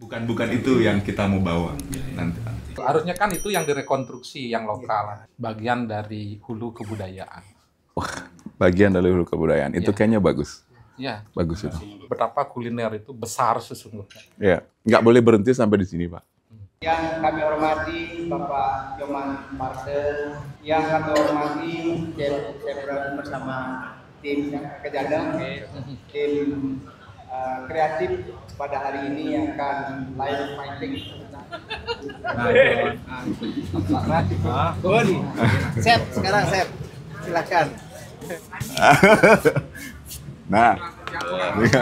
Bukan itu yang kita mau bawa nanti. Harusnya kan itu yang direkonstruksi yang lokal, bagian dari hulu kebudayaan. Bagian dari hulu kebudayaan itu kayaknya bagus. Ya. Bagus itu. Betapa kuliner itu besar sesungguhnya. Ya, nggak boleh berhenti sampai di sini, Pak. Yang kami hormati Bapak Joman Martel, yang kami hormati Chef Ibrahim bersama tim Kejadang, tim kreatif pada hari ini yang akan live fighting. Chef, sekarang Chef, silakan. Nah,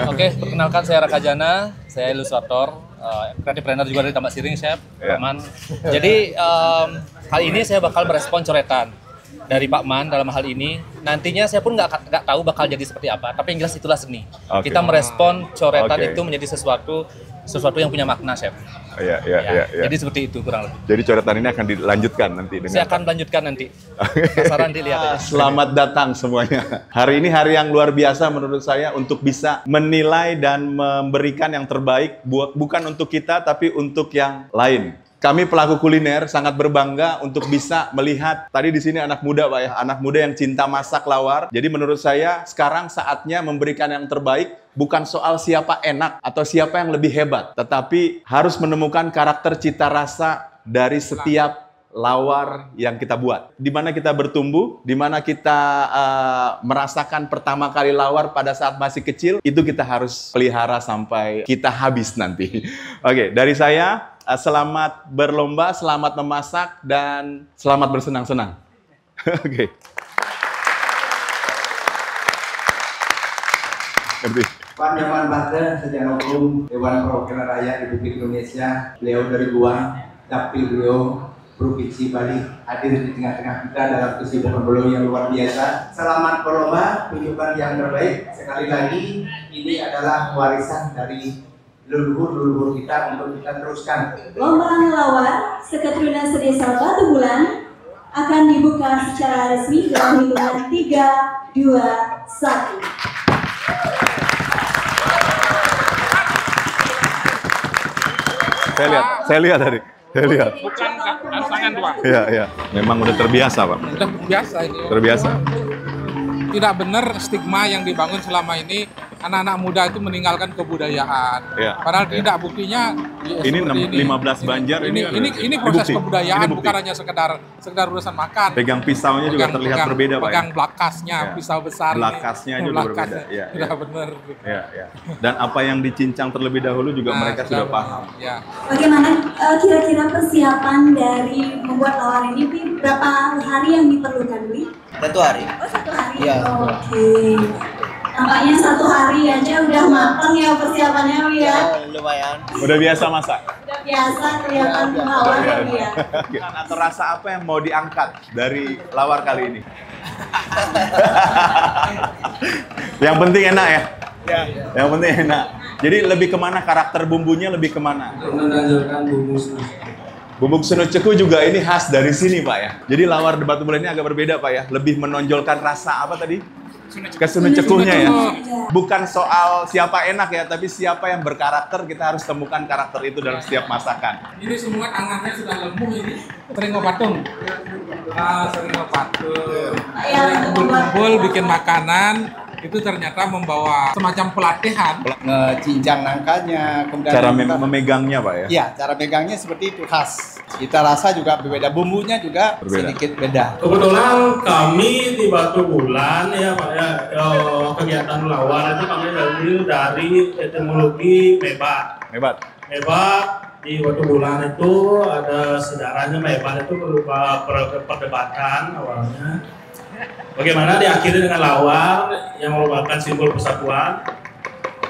Oke, perkenalkan saya Raka Jana, saya ilustrator, creative planner juga dari Tambak Siring, Chef, Pak Man. Jadi kali ini saya bakal merespon coretan dari Pak Man dalam hal ini. Nantinya saya pun nggak tahu bakal jadi seperti apa, tapi yang jelas itulah seni. Kita merespon coretan itu menjadi sesuatu yang punya makna, Chef. Iya. Jadi seperti itu kurang lebih. Jadi coretan ini akan dilanjutkan nanti dengan. Saya akan melanjutkan nanti. Penasaran dilihat aja. Selamat datang semuanya. Hari ini hari yang luar biasa menurut saya untuk bisa menilai dan memberikan yang terbaik bukan untuk kita tapi untuk yang lain. Kami pelaku kuliner sangat berbangga untuk bisa melihat tadi di sini anak muda, Pak ya, anak muda yang cinta masak lawar. Jadi menurut saya sekarang saatnya memberikan yang terbaik, bukan soal siapa enak atau siapa yang lebih hebat, tetapi harus menemukan karakter cita rasa dari setiap lawar yang kita buat. Di mana kita bertumbuh, di mana kita merasakan pertama kali lawar pada saat masih kecil, itu kita harus pelihara sampai kita habis nanti. Oke, dari saya selamat berlomba, selamat memasak, dan selamat bersenang-senang. Oke. Pak Joman Martel, secara umum Dewan Perwakilan Rakyat Republik Indonesia, beliau dari Guam, Dapil beliau Provinsi Bali, hadir di tengah-tengah kita dalam kesibukan beliau yang luar biasa. Selamat berlomba, tunjukkan yang terbaik. Sekali lagi, ini adalah warisan dari leluhur kita untuk kita teruskan. Lomba lawar Seketurunan Sedesa Batu Bulan akan dibuka secara resmi dalam hitungan 3, 2, 1. Saya lihat tadi. Bukan tangan dua. Iya. Memang udah terbiasa, Pak. Udah biasa ini. Terbiasa. Tidak benar stigma yang dibangun selama ini anak-anak muda itu meninggalkan kebudayaan. Padahal tidak, buktinya ini 15 Banjar ini proses kebudayaan, bukan hanya sekedar urusan makan. Pegang pisaunya juga terlihat berbeda, Pak. Pegang blakasnya, pisau besar. Blakasnya juga berbeda. Tidak benar. Dan apa yang dicincang terlebih dahulu juga mereka sudah paham. Bagaimana kira-kira persiapan dari membuat lawar ini, Pi? Berapa hari yang diperlukan, Pi? 1 hari. Oh, 1 hari? Iya. Oke. Nampaknya 1 hari aja udah matang ya persiapannya, Pi ya? Lumayan. Udah biasa masak? Udah biasa kelihatan lawar ya, Pi ya? Atau rasa apa yang mau diangkat dari lawar kali ini? Yang penting enak ya? Yang penting enak. Jadi lebih kemana karakter bumbunya, lebih kemana? Menonjolkan bumbu Bubuk Sunu Ceku juga ini khas dari sini, Pak ya. Jadi lawar Batu Bulan ini agak berbeda, Pak ya. Lebih menonjolkan rasa apa tadi? Kesunu Cekunya ya. Bukan soal siapa enak ya, tapi siapa yang berkarakter, kita harus temukan karakter itu dalam setiap masakan. Ini semua tangannya sudah lembuh ini. Sering ngepatung. Sering ngepatung. Kumpul-kumpul bikin makanan. Itu ternyata membawa semacam pelatihan. Ngecincang nangkanya, kemudian Cara memegangnya, Pak ya? Iya, cara megangnya seperti itu khas. Kita rasa juga berbeda, bumbunya juga sedikit beda. Kebetulan kami di Batu Bulan ya Pak ya, kegiatan lawar itu kami dari etimologi mebat. Mebat di Batu Bulan itu ada sejarahnya. Mebat itu berupa perdebatan awalnya. Bagaimana diakhiri dengan lawar yang merupakan simbol persatuan.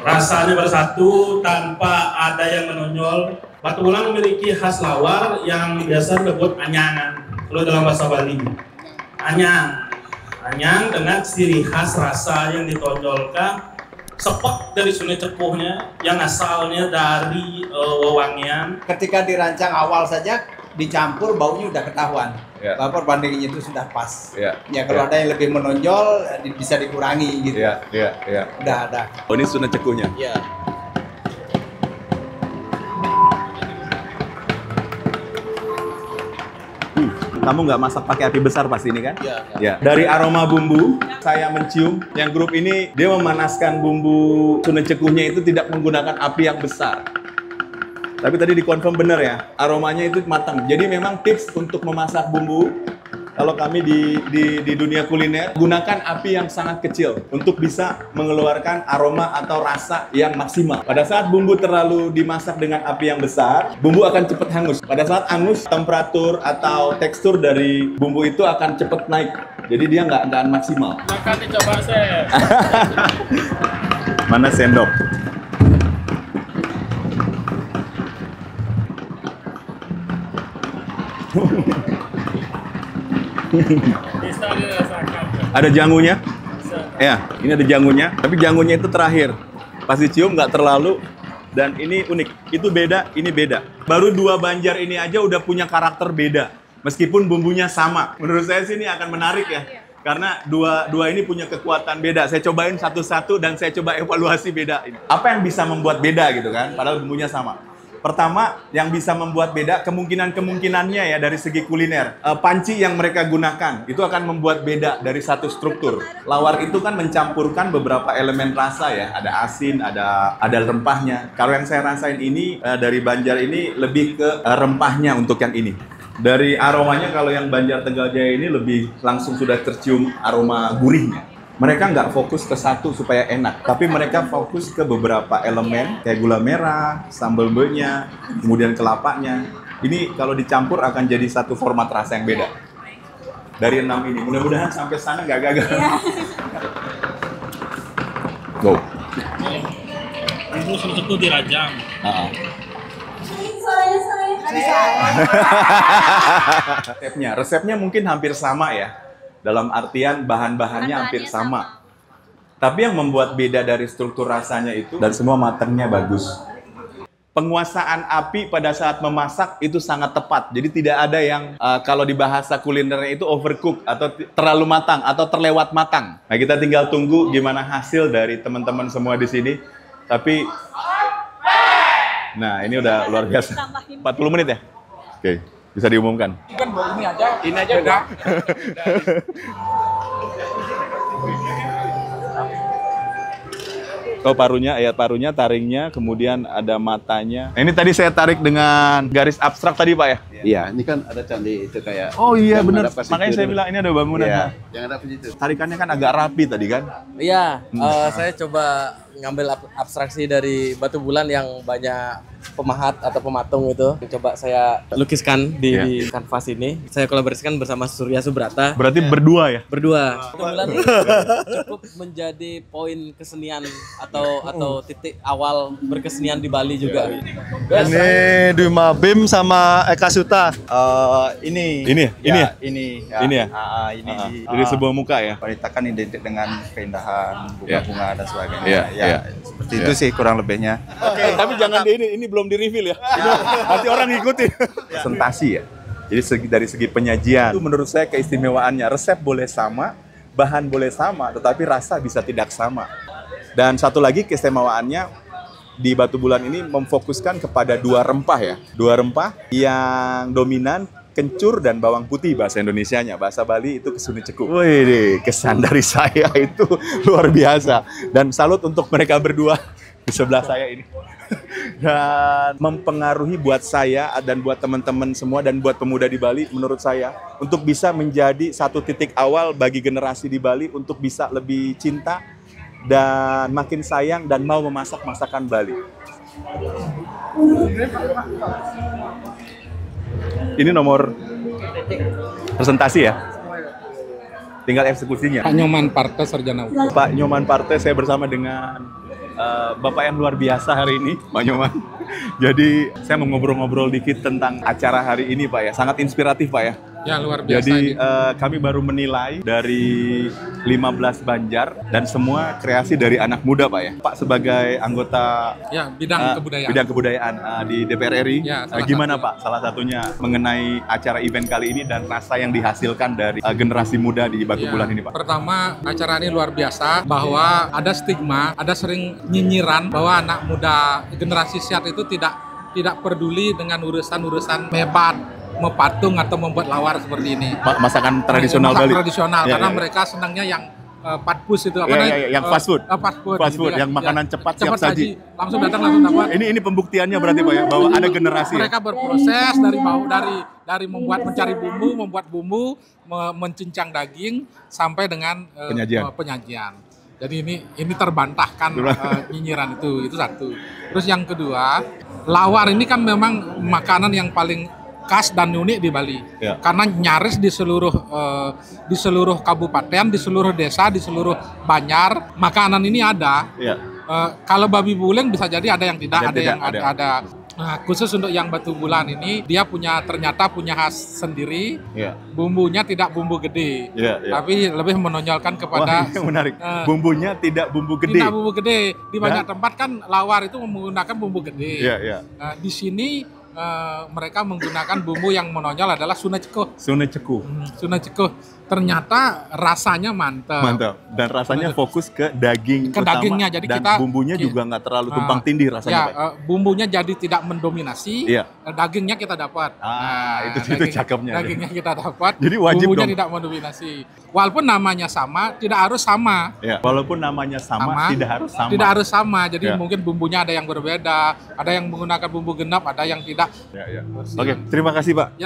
Rasanya bersatu tanpa ada yang menonjol. Batu Bulan memiliki khas lawar yang biasa disebut anyangan. Kalau dalam bahasa Bali, anyang dengan ciri khas rasa yang ditonjolkan, sepek dari Sungai Cepuhnya yang asalnya dari wewangian. Ketika dirancang awal saja dicampur, baunya udah ketahuan. Bahwa perbandingannya itu sudah pas. Ya kalau ada yang lebih menonjol bisa dikurangi gitu. Udah ada. Oh, ini Sunu Cekunya. Iya. Kamu nggak masak pakai api besar pasti ini kan? Iya. Ya. Dari aroma bumbu, saya mencium yang grup ini dia memanaskan bumbu sune cekuhnya itu tidak menggunakan api yang besar. Tapi tadi dikonfirm benar ya, aromanya itu matang. Jadi memang tips untuk memasak bumbu, kalau kami di dunia kuliner, gunakan api yang sangat kecil untuk bisa mengeluarkan aroma atau rasa yang maksimal. Pada saat bumbu terlalu dimasak dengan api yang besar, bumbu akan cepat hangus. Pada saat hangus, temperatur atau tekstur dari bumbu itu akan cepat naik. Jadi dia nggak maksimal. Makan dicoba, Chef. Mana sendok? Bisa dirasakan. Ada jangunya? Ya, ini ada jangunya. Tapi jangunya itu terakhir. Pas dicium nggak terlalu. Dan ini unik. Itu beda, ini beda. Baru 2 Banjar ini aja udah punya karakter beda. Meskipun bumbunya sama. Menurut saya sih ini akan menarik ya. Karena dua ini punya kekuatan beda. Saya cobain satu-satu dan saya coba evaluasi beda ini. Apa yang bisa membuat beda gitu kan? Padahal bumbunya sama. Pertama, yang bisa membuat beda kemungkinannya ya dari segi kuliner. Panci yang mereka gunakan itu akan membuat beda dari satu struktur. Lawar itu kan mencampurkan beberapa elemen rasa ya. Ada asin, ada rempahnya. Kalau yang saya rasain ini dari Banjar ini lebih ke rempahnya untuk yang ini. Dari aromanya kalau yang Banjar Tegal Jaya ini lebih langsung sudah tercium aroma gurihnya. Mereka nggak fokus ke satu supaya enak, tapi mereka fokus ke beberapa elemen kayak gula merah, sambal be-nya, kemudian kelapanya. Ini kalau dicampur akan jadi satu format rasa yang beda. Dari 6 ini, mudah-mudahan sampai sana nggak gagal. Go. Itu susu dirajang. Resepnya mungkin hampir sama ya. Dalam artian bahan-bahannya hampir sama. Tapi yang membuat beda dari struktur rasanya itu dan semua matangnya bagus. Penguasaan api pada saat memasak itu sangat tepat. Jadi tidak ada yang kalau di bahasa kulinernya itu overcook atau terlalu matang atau terlewat matang. Nah, kita tinggal tunggu gimana hasil dari teman-teman semua di sini. Tapi nah, ini udah luar biasa. 40 menit ya? Oke. Bisa diumumkan. Kan ini aja udah. Oh, parunya, taringnya, kemudian ada matanya. Nah, ini tadi saya tarik dengan garis abstrak tadi, Pak ya? Iya, ini kan ada candi itu kayak. Oh iya, benar. Makanya Makanya saya bilang ini ada bangunan. Iya, yang ada situ. Tarikannya kan agak rapi tadi kan? Iya, saya coba ngambil abstraksi dari batu bulan yang banyak pemahat atau pematung itu. Coba saya lukiskan di kanvas ini. Saya kolaborasikan bersama Surya Subrata. Berarti berdua ya? Berdua. Batu bulan ini cukup menjadi poin kesenian atau titik awal berkesenian di Bali juga. Ini Dwi Bim sama Eka Suta. Ini ya? Ini. Dari sebuah muka ya? Wanita kan identik dengan keindahan, bunga-bunga dan sebagainya. Iya. Seperti itu sih kurang lebihnya. Oke, tapi jangan ini belum di-reveal ya. Nanti orang ngikutin. Presentasi ya. Jadi dari segi penyajian, itu menurut saya keistimewaannya. Resep boleh sama, bahan boleh sama, tetapi rasa bisa tidak sama. Dan satu lagi keistimewaannya, di Batu Bulan ini memfokuskan kepada 2 rempah ya. 2 rempah yang dominan, kencur dan bawang putih bahasa Indonesianya. Bahasa Bali itu kesuni cekuk. Wih, kesan dari saya itu luar biasa. Dan salut untuk mereka berdua di sebelah saya ini. Dan mempengaruhi buat saya dan buat teman-teman semua dan buat pemuda di Bali menurut saya untuk bisa menjadi satu titik awal bagi generasi di Bali untuk bisa lebih cinta dan makin sayang dan mau memasak masakan Bali. Ini nomor presentasi ya. Tinggal eksekusinya. Pak Nyoman Parte, Sarjana Hukum. Pak Nyoman Parte, saya bersama dengan Bapak yang luar biasa hari ini, Pak Nyoman. Jadi saya mau ngobrol-ngobrol dikit tentang acara hari ini, Pak ya. Sangat inspiratif, Pak ya. Ya, luar biasa. Jadi ini. kami baru menilai dari 15 Banjar dan semua kreasi dari anak muda, Pak ya. Pak sebagai anggota ya, bidang kebudayaan di DPR RI, ya, gimana Pak salah satunya mengenai acara event kali ini dan rasa yang dihasilkan dari generasi muda di Batu Bulan ini, Pak? Pertama, acara ini luar biasa bahwa ada stigma, ada sering nyinyiran bahwa anak muda generasi siat itu tidak peduli dengan urusan-urusan mebat, mepatung atau membuat lawar seperti ini. Masakan tradisional Masakan Bali. Tradisional, Ya, karena ya. mereka senangnya yang patpus itu apa Ya, namanya? ya, yang fast food. Fast food, Fast food, gitu kan. yang makanan cepat siap saji. Langsung datang langsung dapat. Ini pembuktiannya berarti Pak ya, bahwa ada generasi. Mereka berproses dari mencari bumbu, membuat bumbu, mencincang daging sampai dengan penyajian. Jadi ini terbantahkan nyinyiran itu satu. Terus yang kedua, lawar ini kan memang makanan yang paling khas dan unik di Bali, karena nyaris di seluruh kabupaten, di seluruh desa, di seluruh Banjar makanan ini ada. Kalau babi buleng bisa jadi ada yang tidak, ada. Nah, khusus untuk yang Batu Bulan ini dia ternyata punya khas sendiri. Bumbunya tidak bumbu gede, tapi lebih menonjolkan kepada. Wah, menarik. Bumbunya tidak bumbu gede. Tidak bumbu gede. Di banyak tempat kan lawar itu menggunakan bumbu gede. Nah, di sini mereka menggunakan bumbu yang menonjol adalah Suna Cekuh. Suna Cekuh. Ternyata rasanya mantap. Dan rasanya fokus ke daging utama, dagingnya. Jadi dan bumbunya juga nggak terlalu tumpang tindih rasanya. Bumbunya jadi tidak mendominasi. Dagingnya kita dapat. Itu cakepnya. Dagingnya kita dapat. Jadi wajib bumbunya dong. tidak mendominasi. Walaupun namanya sama, tidak harus sama. Walaupun namanya sama, tidak harus sama. Tidak harus sama. Jadi mungkin bumbunya ada yang berbeda, ada yang menggunakan bumbu genap, ada yang tidak. Oke, terima kasih Pak.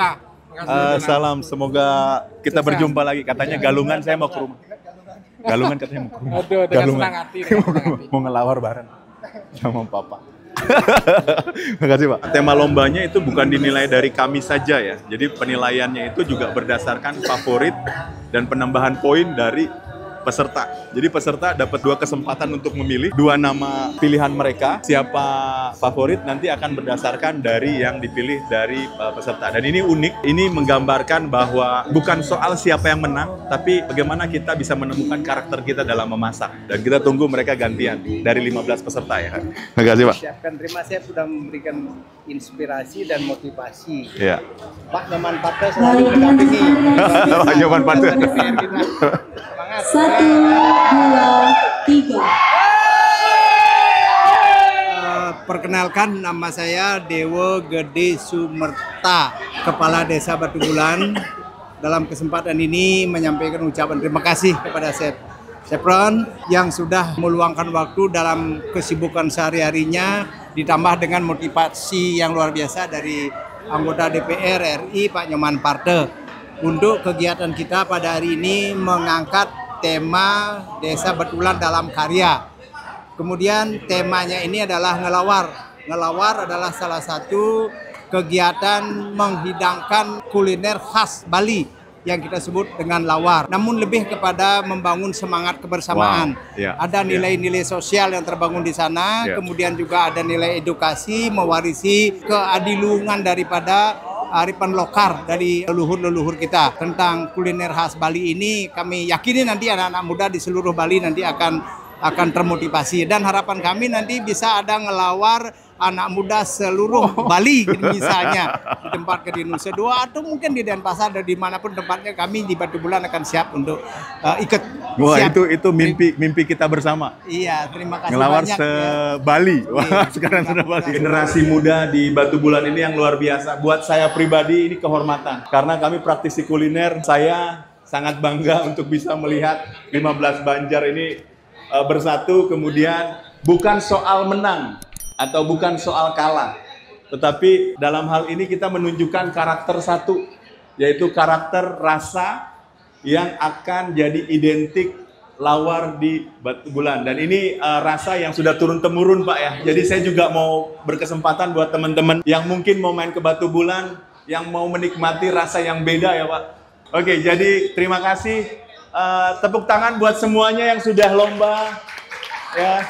Salam, semoga kita berjumpa lagi. Katanya Galungan, saya mau ke rumah. Galungan katanya mau ke rumah. Galungan. Mau ngelawar bareng sama Papa. Terima kasih Pak. Tema lombanya itu bukan dinilai dari kami saja ya. Jadi penilaiannya itu juga berdasarkan favorit dan penambahan poin dari peserta. Jadi peserta dapat 2 kesempatan untuk memilih 2 nama pilihan mereka. Siapa favorit nanti akan berdasarkan dari yang dipilih dari peserta. Dan ini unik, ini menggambarkan bahwa bukan soal siapa yang menang, tapi bagaimana kita bisa menemukan karakter kita dalam memasak. Dan kita tunggu mereka gantian dari 15 peserta ya. Terima kasih Pak. Terima kasih sudah memberikan inspirasi dan motivasi. Pak Nyoman Pate selalu mendampingi. Pak Nyoman Pate. 1, 2, 3. Perkenalkan, nama saya Dewo Gede Sumerta, Kepala Desa Batu Bulan. Dalam kesempatan ini menyampaikan ucapan terima kasih kepada Chef Ron yang sudah meluangkan waktu dalam kesibukan sehari-harinya, ditambah dengan motivasi yang luar biasa dari anggota DPR RI Pak Nyoman Pate. Untuk kegiatan kita pada hari ini mengangkat tema Desa Batu Bulan dalam karya. Kemudian temanya ini adalah ngelawar. Ngelawar adalah salah satu kegiatan menghidangkan kuliner khas Bali yang kita sebut dengan lawar. Namun lebih kepada membangun semangat kebersamaan. Ada nilai-nilai sosial yang terbangun di sana, kemudian juga ada nilai edukasi, mewarisi keadiluan daripada aripan lokal dari leluhur-leluhur kita. Tentang kuliner khas Bali ini kami yakini nanti anak-anak muda di seluruh Bali nanti akan termotivasi, dan harapan kami nanti bisa ada ngelawar anak muda seluruh Bali misalnya di tempat ke di Nusa Dua atau mungkin di Denpasar dan dimanapun tempatnya, kami di Batu Bulan akan siap untuk ikut. Wah, itu mimpi kita bersama. Iya, terima kasih ngelawar banyak. Se-Bali. Wah, sekarang sudah Bali. Generasi muda di Batu Bulan ini yang luar biasa. Buat saya pribadi ini kehormatan. Karena kami praktisi kuliner, saya sangat bangga untuk bisa melihat 15 Banjar ini bersatu, kemudian bukan soal menang atau bukan soal kalah, tetapi dalam hal ini kita menunjukkan karakter satu, yaitu karakter rasa yang akan jadi identik lawar di Batu Bulan. Dan ini rasa yang sudah turun-temurun Pak ya. Jadi saya juga mau berkesempatan buat teman-teman yang mungkin mau main ke Batu Bulan, yang mau menikmati rasa yang beda ya Pak. Oke, jadi terima kasih. Tepuk tangan buat semuanya yang sudah lomba. Ya.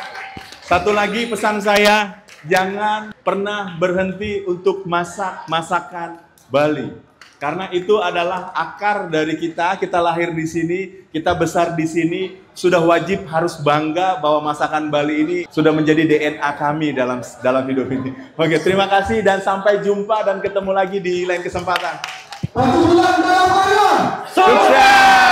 Satu lagi pesan saya, jangan pernah berhenti untuk masak masakan Bali. Karena itu adalah akar dari kita lahir di sini, kita besar di sini, sudah wajib harus bangga bahwa masakan Bali ini sudah menjadi DNA kami dalam hidup ini. Oke, terima kasih dan sampai jumpa dan ketemu lagi di lain kesempatan. Batu Bulan dalam karya. Sukses!